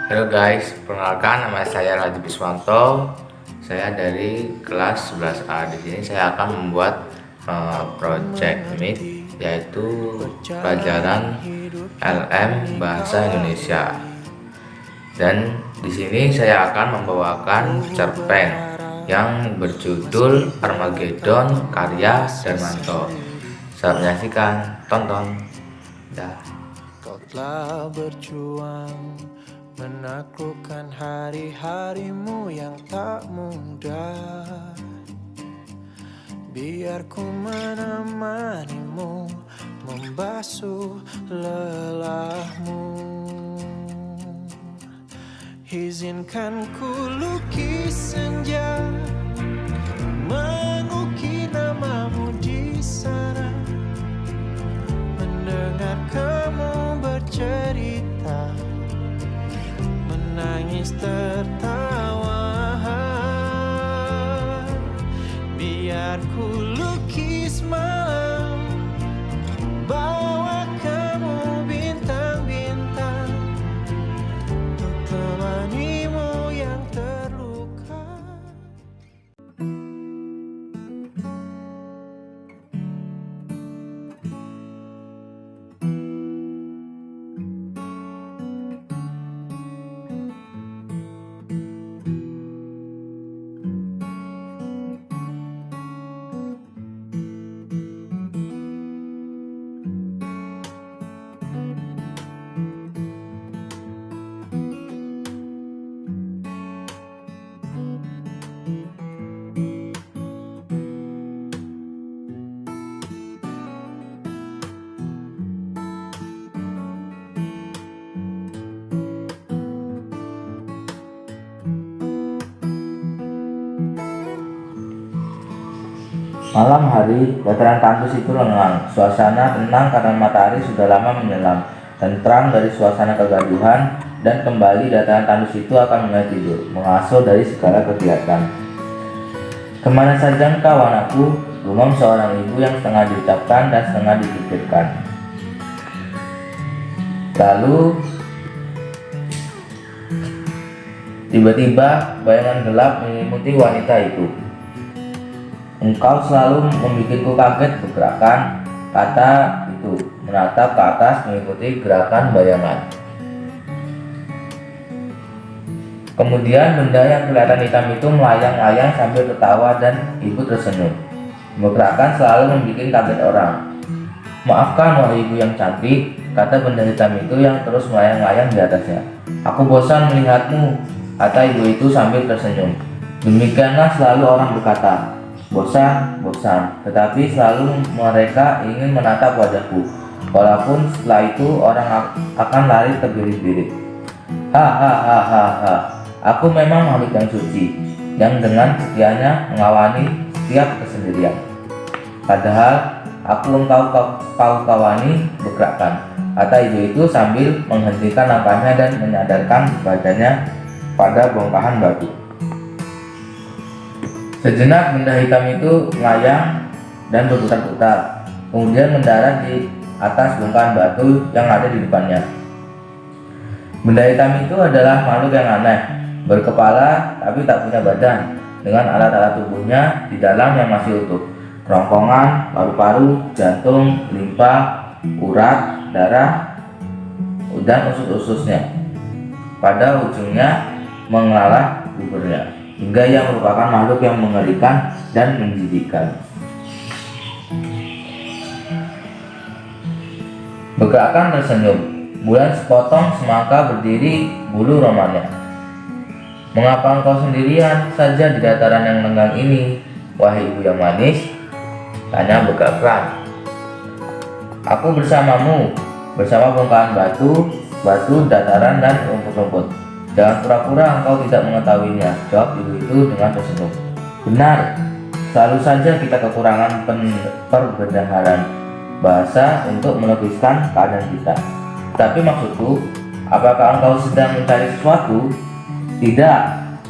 Halo guys, perkenalkan nama saya Raditya Biswanto. Saya dari kelas 11A. Di sini saya akan membuat project meet, yaitu pelajaran LM Bahasa Indonesia. Dan di sini saya akan membawakan cerpen yang berjudul Armageddon karya Darmanto. Selamat menyaksikan, tonton. Dah. Kau telah berjuang menaklukkan hari-harimu yang tak mudah. Biar ku menemanimu, membasuh lelahmu. Izinkan ku lukis senja, mengukir namamu di sana, mendengar kamu bercerita, menangis tertawa. Biar ku lukis malam, bawa kamu bintang-bintang, untuk temanimu yang terluka. Malam hari, dataran tandus itu lengang. Suasana tenang karena matahari sudah lama menyelam dan terang dari suasana kegaduhan, dan kembali dataran tandus itu akan mulai tidur, mengasuh dari segala kegiatan. Kemana saja engkau anakku? Gumam seorang ibu yang setengah diucapkan dan setengah dipikirkan. Lalu tiba-tiba bayangan gelap menyelimuti wanita itu. Engkau selalu membuatku kaget, bergerakan, kata itu, menatap ke atas mengikuti gerakan bayangan. Kemudian benda yang kelihatan hitam itu melayang-layang sambil tertawa dan ibu tersenyum. Bergerakan selalu membuat kaget orang. Maafkan wahai ibu yang cantik, kata benda hitam itu yang terus melayang-layang di atasnya. Aku bosan melihatmu, kata ibu itu sambil tersenyum. Demikianlah selalu orang berkata. Bosan, tetapi selalu mereka ingin menatap wajahku, walaupun setelah itu orang akan lari terbirit-birit. Hahaha, aku memang makhluk yang suci, yang dengan setianya mengawani setiap kesendirian. Padahal aku kau kawani bergerakan, kata ibu itu sambil menghentikan langkahnya dan menyadarkan badannya pada bongkahan batu. Sejenak benda hitam itu melayang dan berputar-putar, kemudian mendarat di atas bongkahan batu yang ada di depannya. Benda hitam itu adalah makhluk yang aneh, berkepala tapi tak punya badan, dengan alat-alat tubuhnya di dalam yang masih utuh, kerongkongan, paru-paru, jantung, limpa, urat, darah, dan usus-ususnya. Pada ujungnya mengalah guburnya, hingga ia merupakan makhluk yang mengerikan dan menjijikkan. Bergerakan tersenyum, bulan sepotong semangka berdiri bulu romannya. Mengapa engkau sendirian saja di dataran yang lenggang ini, wahai ibu yang manis? Tanya bergerakan. Aku bersamamu, bersama bongkahan batu, dataran dan rumput-rumput. Jangan pura-pura engkau tidak mengetahuinya, jawab ibu itu dengan tersenyum. Benar, selalu saja kita kekurangan perbendaharaan bahasa untuk melukiskan keadaan kita. Tapi maksudku, apakah engkau sedang mencari sesuatu? Tidak,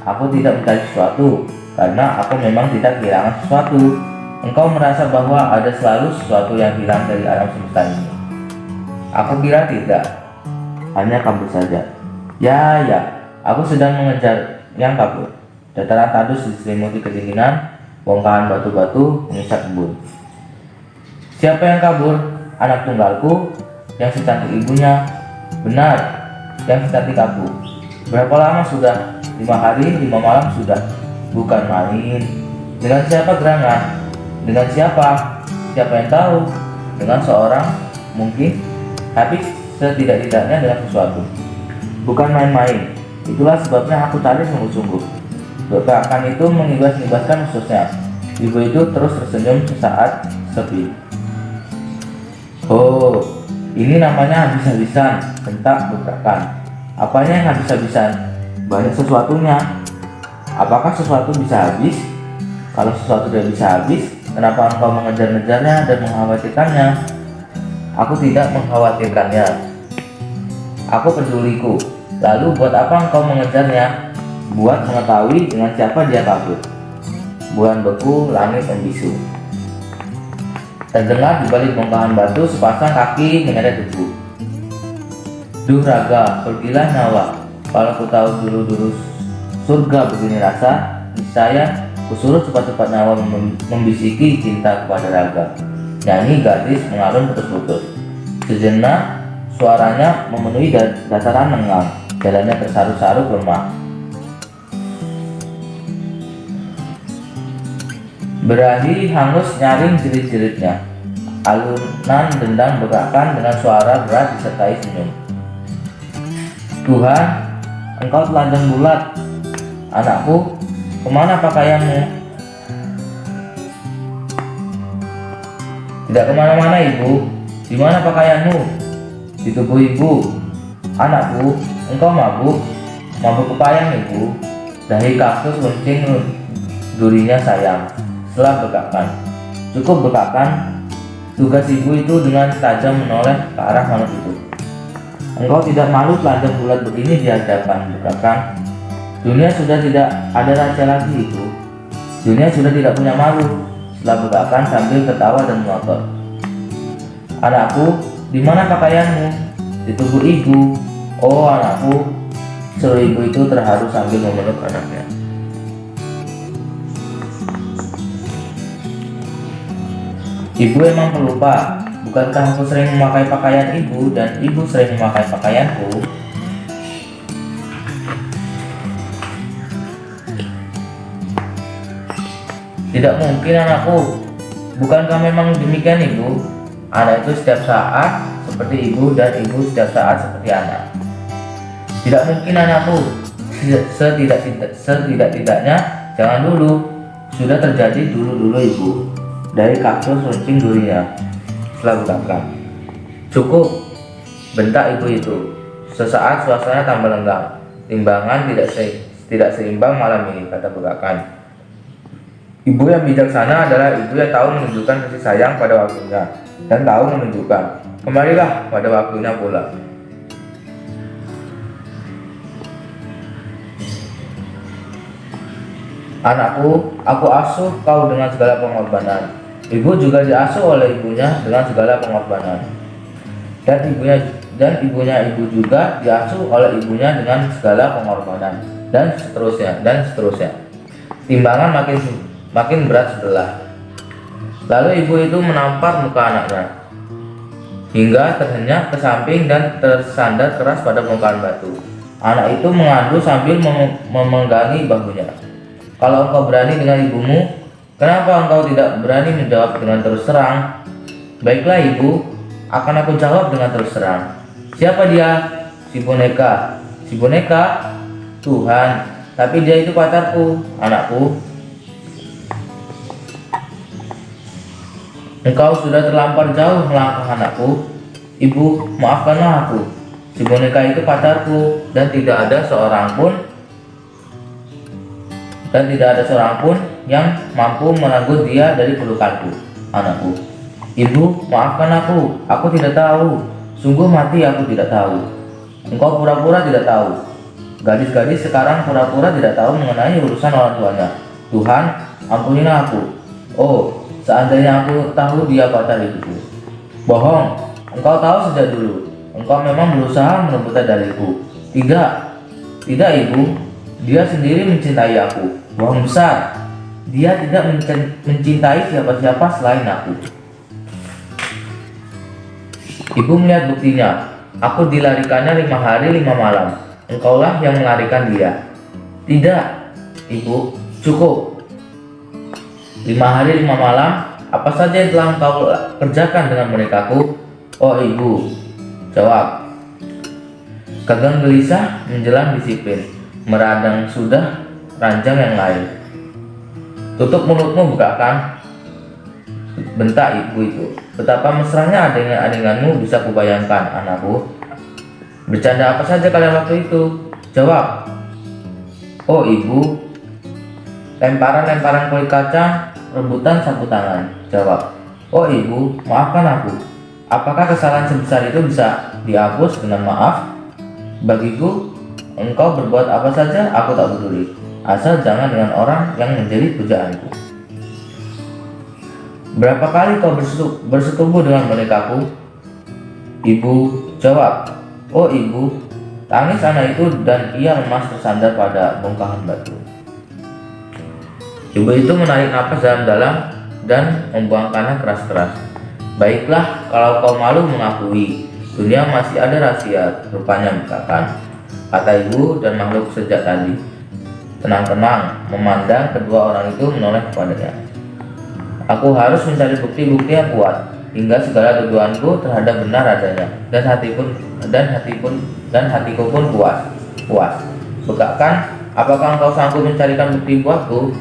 aku tidak mencari sesuatu, karena aku memang tidak kehilangan sesuatu. Engkau merasa bahwa ada selalu sesuatu yang hilang dari alam semesta ini. Aku kira tidak, hanya kabur saja. Ya, ya, aku sedang mengejar yang kabur. Dataran tandus diselimuti kedinginan, bongkahan batu-batu mengisap embun. Siapa yang kabur? Anak tunggalku yang secantik ibunya. Benar, yang secantik aku. Berapa lama sudah? 5 hari, 5 malam sudah. Bukan main. Dengan siapa gerangan? Dengan siapa? Siapa yang tahu? Dengan seorang mungkin, tapi setidak-tidaknya dengan sesuatu. Bukan main-main. Itulah sebabnya aku cari sungguh-sungguh. Gerakan itu mengibas-ibaskan ususnya. Ibu itu terus tersenyum sesaat sepi. Oh, ini namanya habis-habisan, bentak gebrakan. Apanya yang habis-habisan? Banyak sesuatunya. Apakah sesuatu bisa habis? Kalau sesuatu tidak bisa habis, kenapa engkau mengejar-ngejarnya dan mengkhawatirkannya? Aku tidak mengkhawatirkannya. Aku peduliku. Lalu buat apa engkau mengejarnya? Buat mengetahui dengan siapa dia kabur. Bulan beku, langit membisu. Terdengar di balik bongkahan batu sepasang kaki menyeret debu. Duh raga, pergilah nyawa. Kalau ku tahu dulu surga begini rasa, niscaya kusuruh cepat-cepat nyawa membisiki cinta kepada raga. Nyanyi gadis mengalun putus-putus. Sejenak suaranya memenuhi dataran lengang. Jalannya tersaru-saru lemah. Berahi hangus nyaring jerit-jeritnya. Alunan dendang bergerakkan dengan suara berat disertai senyum. Tuhan, engkau telanjang bulat. Anakku, kemana pakaianmu? Tidak kemana-mana ibu. Di mana pakaianmu? Di tubuh ibu. Anakku, engkau mabuk. Mabuk kepayang ibu. Dahi kaktus runcing durinya sayang. Setelah bekakan, cukup bekakan. Tugas ibu itu dengan tajam menoleh ke arah makhluk itu. Engkau tidak malu telanjang bulat begini di hadapan bekakan. Dunia sudah tidak ada rahasia lagi ibu. Dunia sudah tidak punya malu. Setelah bekakan sambil tertawa dan melotot. Anakku, di mana pakaianmu? Di tubuh ibu. Oh anakku. Seluruh ibu itu terharu sambil memeluk anaknya. Ibu emang pelupa. Bukankah aku sering memakai pakaian ibu dan ibu sering memakai pakaianku? Tidak mungkin anakku. Bukankah memang demikian ibu? Anak itu setiap saat seperti ibu dan ibu setiap saat seperti anak. Tidak mungkin anakku. Setidak-tidaknya jangan dulu. Sudah terjadi dulu-dulu ibu. Dari kaktus runcing durinya. Setelah bekakan, cukup, bentak ibu itu. Sesaat suasana tambah lenggang. Timbangan tidak seimbang malam ini, kata bekakan. Ibu yang bijaksana adalah ibu yang tahu menunjukkan kasih sayang pada waktunya dan tahu menunjukkan. Kemarilah pada waktunya pula. Anakku, aku asuh kau dengan segala pengorbanan. Ibu juga diasuh oleh ibunya dengan segala pengorbanan. Dan ibunya ibu juga diasuh oleh ibunya dengan segala pengorbanan. Dan seterusnya. Timbangan makin berat sebelah. Lalu ibu itu menampar muka anaknya hingga terhenyak ke samping dan tersandar keras pada bongkahan batu. Anak itu mengandu sambil memenggangi bahunya. Kalau engkau berani dengan ibumu, kenapa engkau tidak berani menjawab dengan terus terang? Baiklah ibu, akan aku jawab dengan terus terang. Siapa dia? Si boneka. Si boneka? Tuhan, tapi dia itu pacarku, anakku. Engkau sudah terlampau jauh melangkah anakku. Ibu, maafkanlah aku. Si boneka itu pacarku dan tidak ada seorang pun yang mampu merenggut dia dari pelukanku, anakku. Ibu, maafkan aku tidak tahu. Sungguh mati aku tidak tahu. Engkau pura-pura tidak tahu. Gadis-gadis sekarang pura-pura tidak tahu mengenai urusan orang tuanya. Tuhan, ampunilah aku. Oh, seandainya aku tahu dia pacar ibuku. Bohong, engkau tahu sejak dulu. Engkau memang berusaha merebutnya dariku. Tidak, Tidak ibu, dia sendiri mencintai aku. Bohong besar. Dia tidak mencintai siapa-siapa selain aku. Ibu melihat buktinya. Aku dilarikannya 5 hari 5 malam. Engkaulah yang melarikan dia. Tidak, ibu, cukup. 5 hari 5 malam. Apa saja yang telah engkau kerjakan dengan bonekaku? Oh ibu, jawab. Gagang gelisah menjelang disiplin. Meradang sudah ranjang yang lain. Tutup mulutmu, bukakan, bentak ibu itu. Betapa mesranya adegan-adeganmu bisa kubayangkan, anakku. Bercanda apa saja kalian waktu itu? Jawab. Oh ibu. Lemparan-lemparan kulit kacang, rebutan sapu tangan. Jawab. Oh ibu, maafkan aku. Apakah kesalahan sebesar itu bisa dihapus dengan maaf? Bagiku, engkau berbuat apa saja aku tak peduli. Asal jangan dengan orang yang menjadi pujaanku. Berapa kali kau bersetubuh dengan bonekaku? Ibu jawab. Oh ibu. Tangis anak itu dan ia lemas bersandar pada bongkahan batu. Ibu itu menarik napas dalam-dalam dan membuangkannya keras-keras. Baiklah, kalau kau malu mengakui, dunia masih ada rahasia rupanya, bukakan, kata ibu dan makhluk sejak tadi. Tenang-tenang memandang kedua orang itu menoleh kepadanya. Aku harus mencari bukti-bukti yang kuat hingga segala tujuanku terhadap benar adanya, dan hatiku pun puas. Bekakkan, apakah engkau sanggup mencarikan bukti buatku?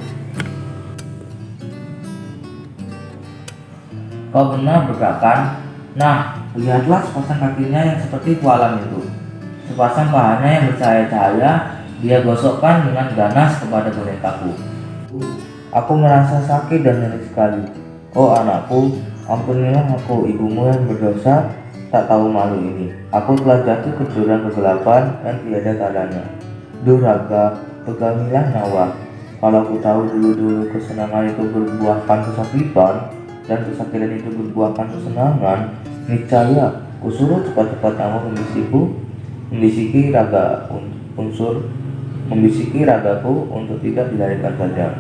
Kau benar, bekakkan. Nah, lihatlah sepasang kakinya yang seperti kualam itu. Sepasang pahanya yang bercahaya-cahaya dia gosokkan dengan ganas kepada bonekaku. Aku merasa sakit dan nyeri sekali. Oh anakku, ampunilah aku, ibumu yang berdosa, tak tahu malu ini. Aku telah jatuh ke jurang kegelapan yang tiada tandanya. Duh raga, pegangilah nyawa. Kalau aku tahu dulu kesenangan itu berbuahkan kesakitan, dan kesakitan itu berbuahkan kesenangan, niscaya kusuruh cepat-cepat kamu membisiki ragaku untuk tidak dilarikan saja.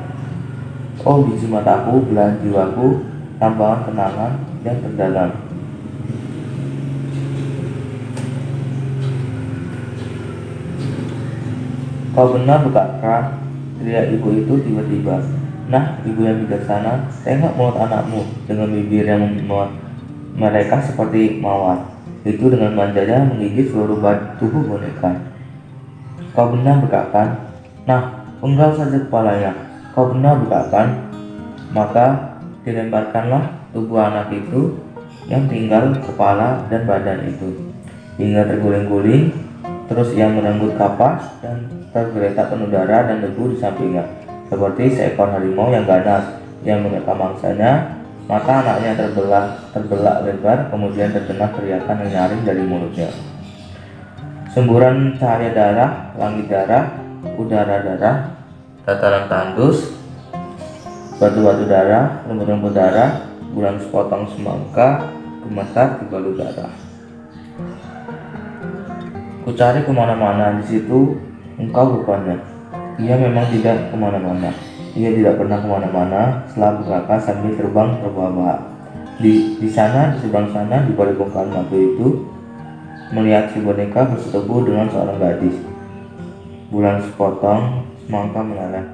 Oh biji mataku, belahan jiwaku, tambahan kenangan yang terdalam. Kau benar, bukakan, teriak ibu itu tiba-tiba. Nah, ibu yang bijaksana, tengok mulut anakmu dengan bibir yang mereka seperti mawar. Itu dengan manjanya menggigit seluruh tubuh boneka. Kau benar, bukakan. Nah, penggal saja kepalanya. Kau benar, bukakan. Maka dilemparkanlah tubuh anak itu yang tinggal kepala dan badan itu hingga terguling-guling. Terus ia merenggut kapas dan tergeletak penuh darah dan debu di sampingnya, seperti seekor harimau yang ganas yang mengekam mangsanya. Mata anaknya terbelak lebar, kemudian terdengar teriakan yang nyaring dari mulutnya. Semburan cahaya darah, langit darah, udara darah, dataran tandus, batu-batu darah, rumput-rumput darah, bulan sepotong semangka gemetar di balut darah. Kucari kemana-mana, di situ engkau rupanya. Ia memang tidak kemana-mana. Ia tidak pernah kemana-mana, selalu berkata sambil terbang terbahak-bahak. Di sana, di seberang sana, di balik bongkahan batu itu, melihat si boneka bersetubuh dengan seorang gadis. Bulan sepotong semangka meleleh.